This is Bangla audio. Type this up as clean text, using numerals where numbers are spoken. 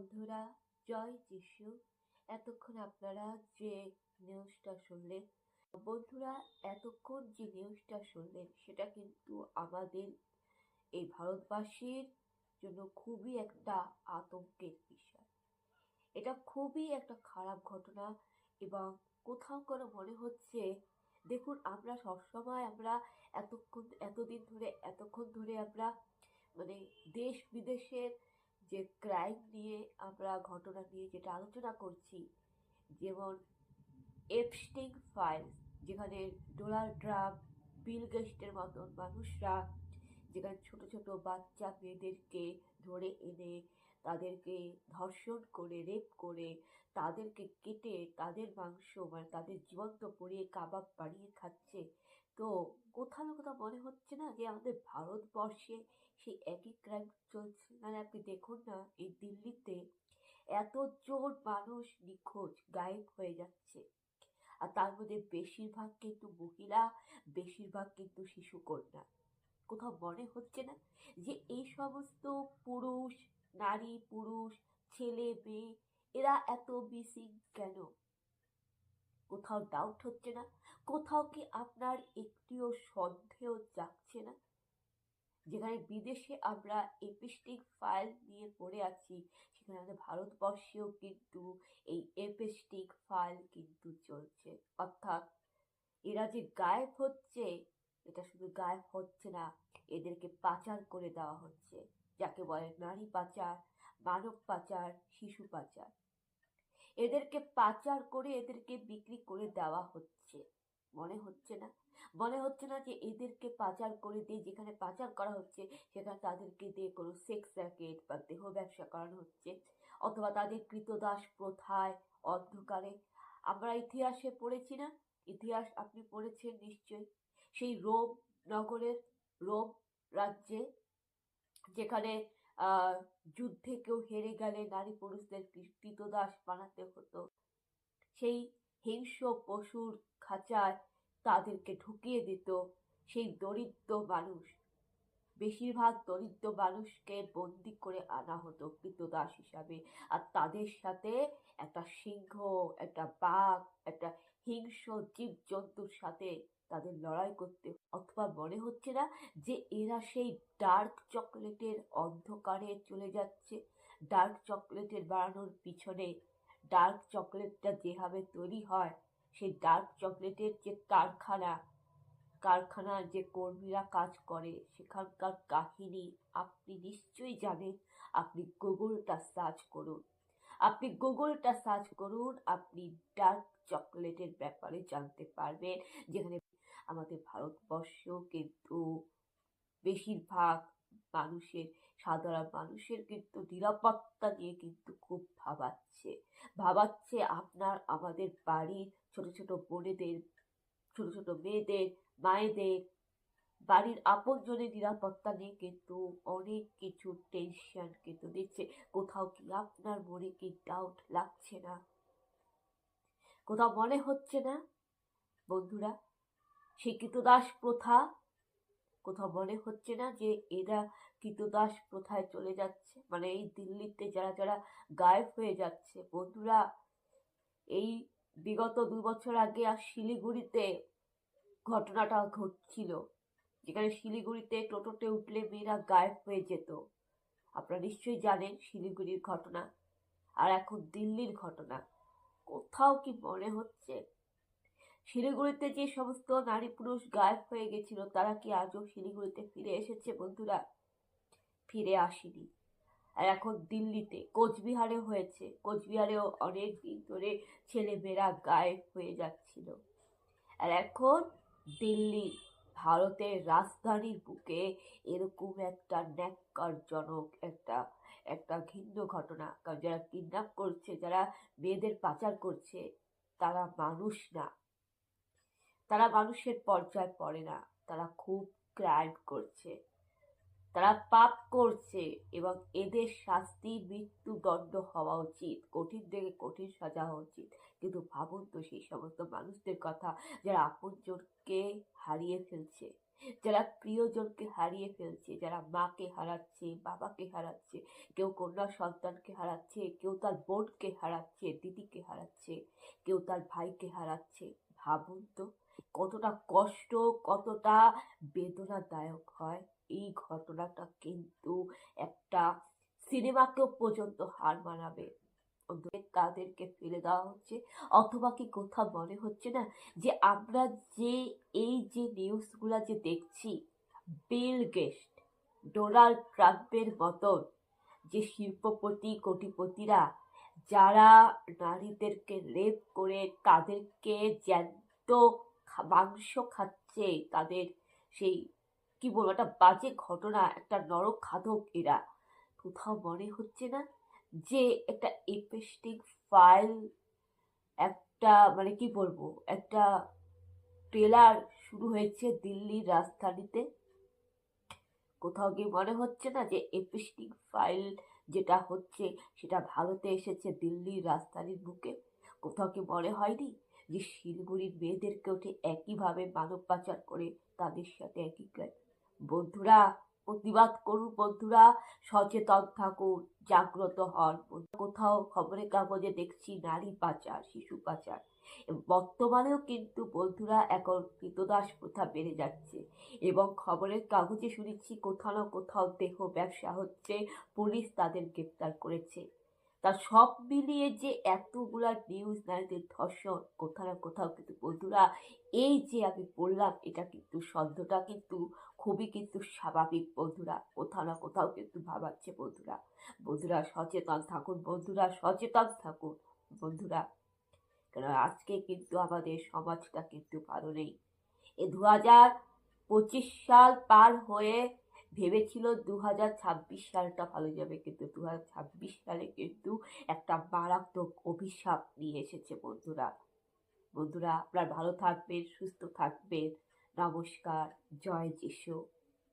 বন্ধুরা, জয় যিশু। এতক্ষণ আপনারা যে নিউজটা শুনলেন, বন্ধুরা, এতক্ষণ যে নিউজটা শুনলেন সেটা কিন্তু আমাদের এই ভারতবাসীর জন্য খুবই একটা আতঙ্কের বিষয়। এটা খুবই একটা খারাপ ঘটনা এবং কোথাও কোনো মনে হচ্ছে, দেখুন, আমরা সবসময় আমরা এতক্ষণ ধরে আমরা মানে দেশ বিদেশের যে ক্রাইম নিয়ে আমরা ঘটনা নিয়ে যেটা আলোচনা করছি, যেমন এপস্টিং ফাইলস, যেখানে ডোনাল্ড ট্রাম্প, বিল গেটসের মতন মানুষরা যেখানে ছোট ছোট বাচ্চা মেয়েদেরকে ধরে এনে তাদেরকে ধর্ষণ করে, রেপ করে, তাদেরকে কেটে তাদের মাংস মানে তাদের জীবন্ত পুড়িয়ে কাবাব বানিয়ে খাচ্ছে। তো কোথাও না কোথাও মনে হচ্ছে না যে আমাদের ভারতবর্ষে সেই একই ক্রাইম চলছে? মানে আপনি দেখুন না, এই দিল্লিতে এতজন মানুষ নিখোঁজ, গায়েব হয়ে যাচ্ছে, আর তার মধ্যে বেশিরভাগ কিন্তু মহিলা, বেশিরভাগ কিন্তু শিশু কন্যা। কোথাও মনে হচ্ছে না যে এই সমস্ত পুরুষ, নারী পুরুষ, ছেলে মেয়ে, এরা এত মিসিং কেন? কোথাও ডাউট হচ্ছে না? কোথাও কি আপনার একটিও সন্দেহ জাগছে না? যেখানে বিদেশে আমরা এপিস্টিক ফাইল নিয়ে পড়ে আছি, সেখানে আমাদের ভারতবর্ষেও কিন্তু এই এপিস্টিক ফাইল কিন্তু চলছে। অর্থাৎ এরা যে গায়েব হচ্ছে, এটা শুধু গায়েব হচ্ছে না, এদেরকে পাচার করে দেওয়া হচ্ছে, যাকে বলে নারী পাচার, মানব পাচার, শিশু পাচার। এদেরকে পাচার করে এদেরকে বিক্রি করে দেওয়া হচ্ছে। মনে হচ্ছে না? মনে হচ্ছে না যে এদেরকে পাচার করে দিয়ে, যেখানে পাচার করা হচ্ছে সেখানে তাদেরকে দিয়ে কোনো সেক্স র্যাকেট বা দেহ ব্যবসা করানো হচ্ছে, অথবা তাদের কৃতদাস প্রথায়, অন্ধকারে। আমরা ইতিহাসে পড়েছি না? ইতিহাস আপনি পড়েছেন নিশ্চয়ই, সেই রোম নগরের, রোম রাজ্যে, যেখানে আহ যুদ্ধে কেউ হেরে গেলে নারী পুরুষদের কৃতদাস বানাতে হতো। সেই হিংস্র পশুর খাঁচায় তাদেরকে ঢুকিয়ে দিত সেই দরিদ্র মানুষ। বেশিরভাগ দরিদ্র মানুষকে বন্দি করে আনা হতো কৃতদাস হিসাবে, আর তাদের সাথে একটা সিংহ, একটা বাঘ, একটা হিংস্র জীব জন্তুর সাথে তাদের লড়াই করতে। অথবা মনে হচ্ছে না যে এরা সেই ডার্ক চকলেটের অন্ধকারে চলে যাচ্ছে? ডার্ক চকলেটের বানানোর পিছনে, ডার্ক চকলেটটা যেভাবে তৈরি হয়, সেই ডার্ক চকলেটের যে কারখানার যে কর্মীরা কাজ করে, সেখানকার কাহিনী আপনি নিশ্চয়ই জানেন। আপনি গুগলটা সার্চ করুন, আপনি ডার্ক চকলেটের ব্যাপারে জানতে পারবেন। যেখানে আমাদের ভারতবর্ষ কিন্তু বেশিরভাগ মানুষের, সাধারণ মানুষের কিন্তু নিরাপত্তা নিয়ে কিন্তু খুব ভাবাচ্ছে আপনার আমাদের বাড়ির ছোট ছোট বোনেদের, ছোট ছোট মেয়েদের, মায়েদের, বাড়ির আপনজনের নিরাপত্তা নিয়ে কিন্তু অনেক কিছু টেনশন কিন্তু দিচ্ছে। কোথাও কি আপনার মনে কি ডাউট লাগছে না? কোথাও মনে হচ্ছে না বন্ধুরা, সেই কৃতদাস প্রথা, কোথাও মনে হচ্ছে না যে এরা কৃতদাস প্রথায় চলে যাচ্ছে? মানে এই দিল্লিতে যারা যারা গায়েব হয়ে যাচ্ছে, বন্ধুরা, এই বিগত 2 বছর আগে আর শিলিগুড়িতে ঘটনাটা ঘটছিল, যেখানে শিলিগুড়িতে টোটোতে উঠলে মেয়েরা গায়েব হয়ে যেত। আপনারা নিশ্চয়ই জানেন শিলিগুড়ির ঘটনা। আর এখন দিল্লির ঘটনা। কোথাও কি মনে হচ্ছে শিলিগুড়িতে যে সমস্ত নারী পুরুষ গায়েব হয়ে গেছিল, তারা কি আজও শিলিগুড়িতে ফিরে এসেছে? বন্ধুরা, ফিরে আসেনি। আর এখন দিল্লিতে, কোচবিহারে হয়েছে, কোচবিহারেও অনেক দিন ধরে ছেলে মেয়েরা গায়েব হয়ে যাচ্ছিল। আর এখন দিল্লি, ভারতের রাজধানীর বুকে এরকম একটা ন্যাক্কারজনক একটা একটা ঘৃণ্য ঘটনা। কারণ যারা কিডন্যাপ করছে, যারা মেয়েদের পাচার করছে, তারা মানুষ না, তারা মানুষের পর্যায়ে পড়ে না। তারা খুব ক্রাইম করছে, তারা পাপ করছে, এবং এদের শাস্তি মৃত্যুদণ্ড হওয়া উচিত, কঠিন থেকে কঠিন সাজা হওয়া উচিত। কিন্তু ভাবুন তো সেই সমস্ত মানুষদের কথা যারা আপনজনকে হারিয়ে ফেলছে, যারা প্রিয়জনকে হারিয়ে ফেলছে, যারা মাকে হারাচ্ছে, বাবাকে হারাচ্ছে, কেউ কন্যা সন্তানকে হারাচ্ছে, কেউ তার বোনকে হারাচ্ছে, দিদিকে হারাচ্ছে, কেউ তার ভাইকে হারাচ্ছে। ভাবুন তো কতটা কষ্ট, কতটা বেদনাদায়ক হয়। এই ঘটনাটা কিন্তু একটা সিনেমাকেও পর্যন্ত হার মানাবে। তাদেরকে ফেলে দেওয়া হচ্ছে, অথবা কি কোথাও মনে হচ্ছে না যে আমরা যে এই যে নিউজগুলা যে দেখছি, বিল গেটস, ডোনাল্ড ট্রাম্পের মতন যে শিল্পপতি কোটিপতিরা যারা নারীদেরকে রেপ করে তাদেরকে জ্যান্ত মাংস খাচ্ছে, তাদের সেই কি বলবো একটা বাজে ঘটনা, একটা নরখাদক এরা, কোথাও মনে হচ্ছে না যে একটা এপেস্টিক ফাইল, একটা মানে কি বলবো একটা ট্রেলার শুরু হয়েছে দিল্লির রাজধানীতে? কোথাও গিয়ে মনে হচ্ছে না যে এপিস্টিক ফাইল যেটা হচ্ছে সেটা ভারতে এসেছে দিল্লির রাজধানীর বুকে? কোথাও কি মনে হয়নি যে শিলিগুড়ির মেয়েদেরকে ওঠে একইভাবে মানব পাচার করে তাদের সাথে একই কাজ? বন্ধুরা, প্রতিবাদ করুন বন্ধুরা, সচেতন থাকুন, জাগ্রত হন। কোথাও খবরের কাগজে দেখছি নারী পাচার, শিশু পাচার। বর্তমানেও কিন্তু বন্ধুরা এখন ক্রীতদাস প্রথা বেড়ে যাচ্ছে, এবং খবরের কাগজে শুনেছি কোথাও না কোথাও দেহ ব্যবসা হচ্ছে, পুলিশ তাদের গ্রেপ্তার করেছে। তা সব মিলিয়ে যে এতগুলা নিউজ, নারীদের ধর্ষণ, কোথাও না কোথাও কিন্তু বন্ধুরা এই যে আমি বললাম এটা কিন্তু শব্দটা কিন্তু খুবই কিন্তু স্বাভাবিক বন্ধুরা, কোথাও না কোথাও কিন্তু ভাবাচ্ছে বন্ধুরা। বন্ধুরা সচেতন থাকুন, বন্ধুরা সচেতন থাকুন বন্ধুরা, কেন আজকে কিন্তু আমাদের সমাজটা কিন্তু ভালো নেই। এ 2025 সাল পার হয়ে ভেবেছিল 2026 সালটা ভালো যাবে, কিন্তু 2026 সালে কিন্তু একটা মারাত্মক অভিশাপ নিয়ে এসেছে বন্ধুরা। বন্ধুরা আপনার ভালো থাকবেন, সুস্থ থাকবেন। নমস্কার, জয় যিশু।